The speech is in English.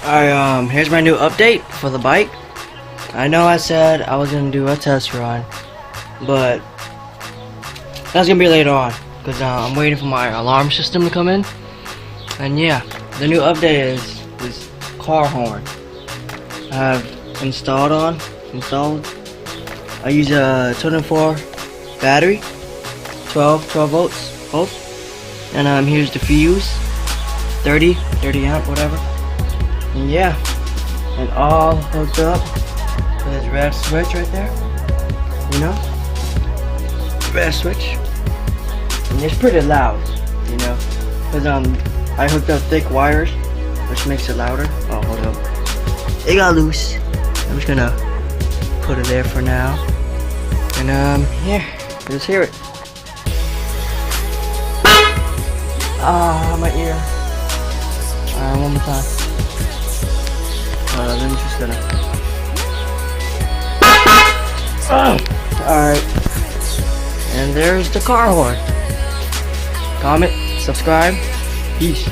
Alright, here's my new update for the bike. I know I said I was gonna do a test run, but that's gonna be later on, because I'm waiting for my alarm system to come in. And yeah, the new update is this car horn I have installed. I use a 24 battery, 12 volts both, and here's the fuse, 30 amp, whatever. And yeah, and all hooked up to this red switch right there, you know, red switch. And it's pretty loud, you know, because I hooked up thick wires, which makes it louder. Oh, hold up, it got loose. I'm just gonna put it there for now, and yeah, let's hear it. Ah, my ear. Alright, one more time. Then I'm just gonna. Alright. And there's the car horn. Comment, subscribe, peace.